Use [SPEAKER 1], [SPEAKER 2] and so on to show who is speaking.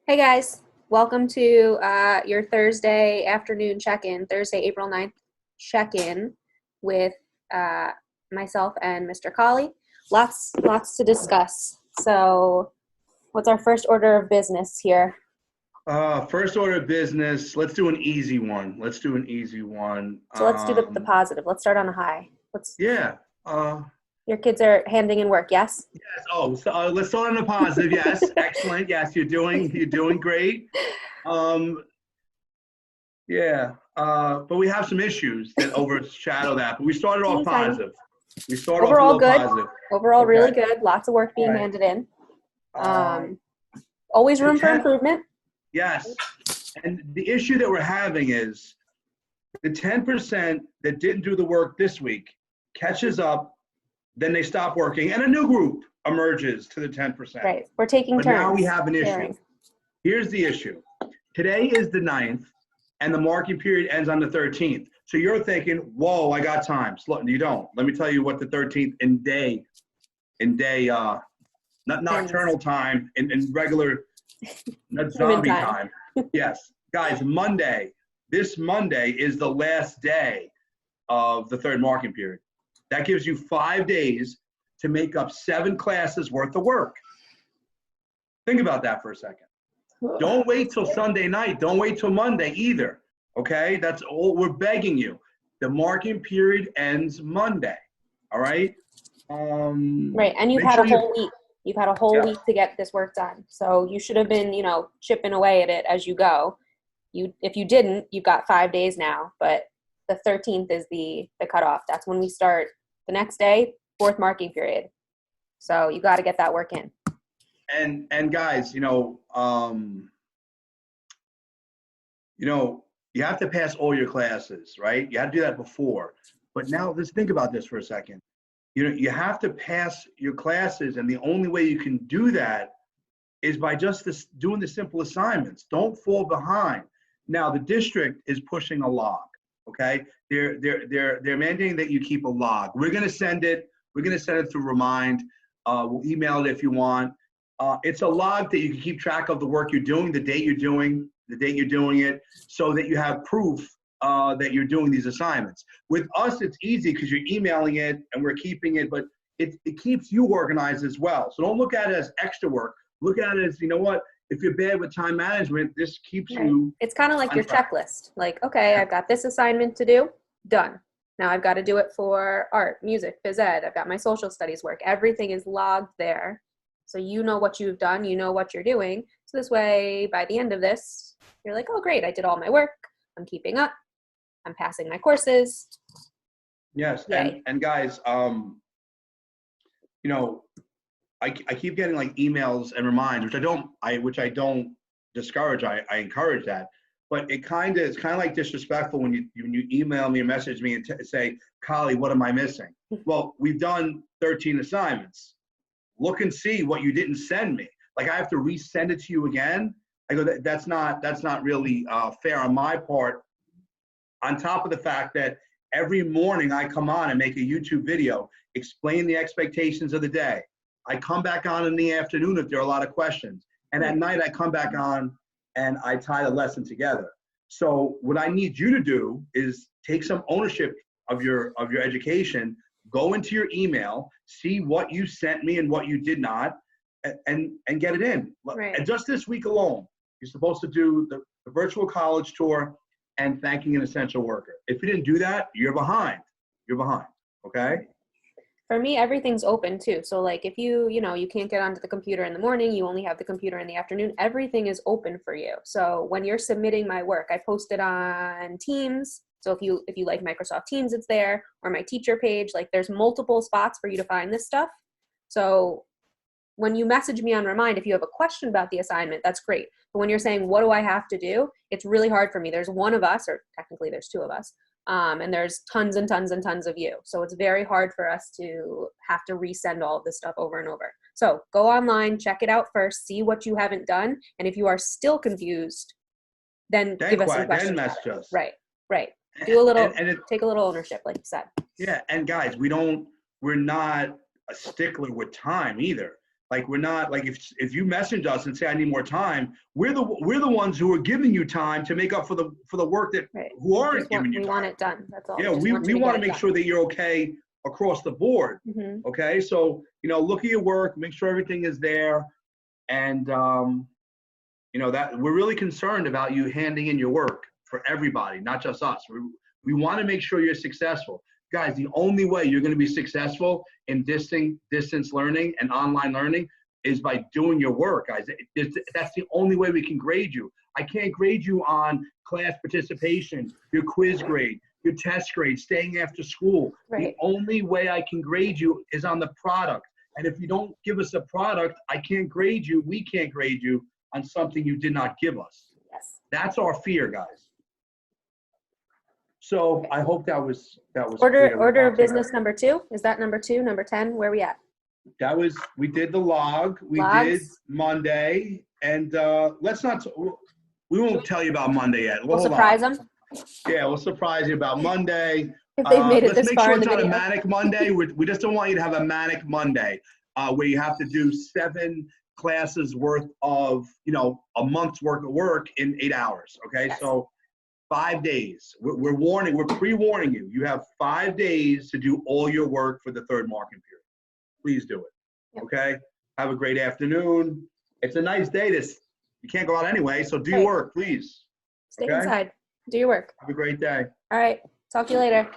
[SPEAKER 1] Hey guys, welcome to your Thursday afternoon check-in, Thursday, April 9th check-in with uh, myself and Mr. Colley. Lots to discuss. So, what's our first order of business here?
[SPEAKER 2] First order of business. Let's do an easy one. Let's do an easy one.
[SPEAKER 1] So let's do the positive. Let's start on a high. Let's.
[SPEAKER 2] Yeah.
[SPEAKER 1] Your kids are handing in work, yes?
[SPEAKER 2] Yes. Oh, so, let's start on a positive. Yes. Excellent. Yes, you're doing great. Um, yeah. But we have some issues that overshadow that. But we started off
[SPEAKER 1] Teeny tiny.
[SPEAKER 2] positive. We started off a
[SPEAKER 1] Overall
[SPEAKER 2] little
[SPEAKER 1] good.
[SPEAKER 2] positive.
[SPEAKER 1] Overall
[SPEAKER 2] Okay.
[SPEAKER 1] really good. Lots of work
[SPEAKER 2] All
[SPEAKER 1] being
[SPEAKER 2] right.
[SPEAKER 1] handed in.
[SPEAKER 2] Um,
[SPEAKER 1] Always
[SPEAKER 2] the
[SPEAKER 1] room for
[SPEAKER 2] 10,
[SPEAKER 1] improvement.
[SPEAKER 2] yes. And the issue that we're having is the 10% that didn't do the work this week catches up, then they stop working, and a new group emerges to the 10%.
[SPEAKER 1] Right. We're taking
[SPEAKER 2] But
[SPEAKER 1] turns.
[SPEAKER 2] now we have an issue.
[SPEAKER 1] Sharing.
[SPEAKER 2] Here's the issue. Today is the 9th, and the marking period ends on the 13th. So you're thinking, whoa, I got time. You don't. Let me tell you what the 13th not nocturnal time, in regular, not zombie time. Yes. Guys, this Monday is the last day of the third marking period. That gives you 5 days to make up 7 classes worth of work. Think about that for a second. Don't wait till Sunday night. Don't wait till Monday either. Okay? That's all we're begging you. The marking period ends Monday. All right?
[SPEAKER 1] Right. And you've had a whole week. You've had a whole week to get this work done. So you should have been, chipping away at it as you go. If you didn't, you've got 5 days now, but the 13th is the cutoff. That's when we start the next day, fourth marking period. So you got to get that work in.
[SPEAKER 2] And guys, you have to pass all your classes, right? You have to do that before. But now let's think about this for a second. You have to pass your classes, and the only way you can do that is by just doing the simple assignments. Don't fall behind. Now the district is pushing a log. Okay, they're mandating that you keep a log. We're gonna send it. We're gonna send it through Remind. We'll email it if you want. It's a log that you can keep track of the work you're doing, the date you're doing it, so that you have proof that you're doing these assignments. With us, it's easy because you're emailing it and we're keeping it, but it keeps you organized as well. So don't look at it as extra work. Look at it as, you know what? If you're bad with time management, this keeps you.
[SPEAKER 1] It's kind of like your checklist. Like, okay, I've got this assignment to do, done. Now I've got to do it for art, music, phys ed. I've got my social studies work. Everything is logged there. So you know what you've done, you know what you're doing. So this way, by the end of this, you're like, oh, great, I did all my work. I'm keeping up. I'm passing my courses.
[SPEAKER 2] Yes, and guys, I keep getting like emails and reminders, which I don't discourage. I encourage that, but it's kind of like disrespectful when you email me or message me and say, Colley, what am I missing? Well, we've done 13 assignments. Look and see what you didn't send me. Like I have to resend it to you again. I go, that's not really fair on my part. On top of the fact that every morning I come on and make a YouTube video, explain the expectations of the day. I come back on in the afternoon if there are a lot of questions. And at night I come back on and I tie the lesson together. So what I need you to do is take some ownership of your education, go into your email, see what you sent me and what you did not, and get it in.
[SPEAKER 1] Right.
[SPEAKER 2] And just this week alone, you're supposed to do the virtual college tour and thanking an essential worker. If you didn't do that, you're behind. You're behind, okay?
[SPEAKER 1] For me, everything's open too. So like if you can't get onto the computer in the morning, you only have the computer in the afternoon, everything is open for you. So when you're submitting my work, I post it on Teams. So if you like Microsoft Teams, it's there, or my teacher page. Like there's multiple spots for you to find this stuff. So when you message me on Remind, if you have a question about the assignment, that's great. But when you're saying, what do I have to do? It's really hard for me. There's one of us, or technically there's two of us, and there's tons and tons and tons of you. So it's very hard for us to have to resend all of this stuff over and over. So go online, check it out first, see what you haven't done. And if you are still confused, then give us some questions.
[SPEAKER 2] Then message us.
[SPEAKER 1] Right. Do a little, take a little ownership, like you said.
[SPEAKER 2] Yeah, and guys, we're not a stickler with time either. Like we're not like if you message us and say I need more time, we're the ones who are giving you time to make up for the work that
[SPEAKER 1] Right.
[SPEAKER 2] who aren't giving you
[SPEAKER 1] We
[SPEAKER 2] time.
[SPEAKER 1] want it done. That's all.
[SPEAKER 2] Yeah, we want to make sure that you're okay across the board.
[SPEAKER 1] Mm-hmm.
[SPEAKER 2] Okay, so look at your work, make sure everything is there, and that we're really concerned about you handing in your work for everybody, not just us. We want to make sure you're successful. Guys, the only way you're going to be successful in distance learning and online learning is by doing your work, guys. That's the only way we can grade you. I can't grade you on class participation, your quiz grade, your test grade, staying after school.
[SPEAKER 1] Right.
[SPEAKER 2] The only way I can grade you is on the product. And if you don't give us a product, I can't grade you. We can't grade you on something you did not give us.
[SPEAKER 1] Yes.
[SPEAKER 2] That's our fear, guys. So I hope that was
[SPEAKER 1] Order
[SPEAKER 2] clear.
[SPEAKER 1] of business number 2. Is that number 2? Number 10? Where are we at?
[SPEAKER 2] We did the log. We
[SPEAKER 1] Logs.
[SPEAKER 2] did Monday, and we won't tell you about Monday yet.
[SPEAKER 1] We'll surprise them.
[SPEAKER 2] Yeah, we'll surprise you about Monday.
[SPEAKER 1] If they've made it this far in the
[SPEAKER 2] Let's make sure it's not
[SPEAKER 1] video.
[SPEAKER 2] a manic Monday. We just don't want you to have a manic Monday where you have to do 7 classes worth of, a month's worth of work in 8 hours. Okay,
[SPEAKER 1] Yes.
[SPEAKER 2] So 5 days. We're pre-warning you. You have 5 days to do all your work for the third marking period. Please do it.
[SPEAKER 1] Yep.
[SPEAKER 2] Okay? Have a great afternoon. It's a nice day. You can't go out anyway, so do your
[SPEAKER 1] Right.
[SPEAKER 2] work, please.
[SPEAKER 1] Stay
[SPEAKER 2] Okay?
[SPEAKER 1] inside. Do your work.
[SPEAKER 2] Have a great day.
[SPEAKER 1] All right. Talk to you later.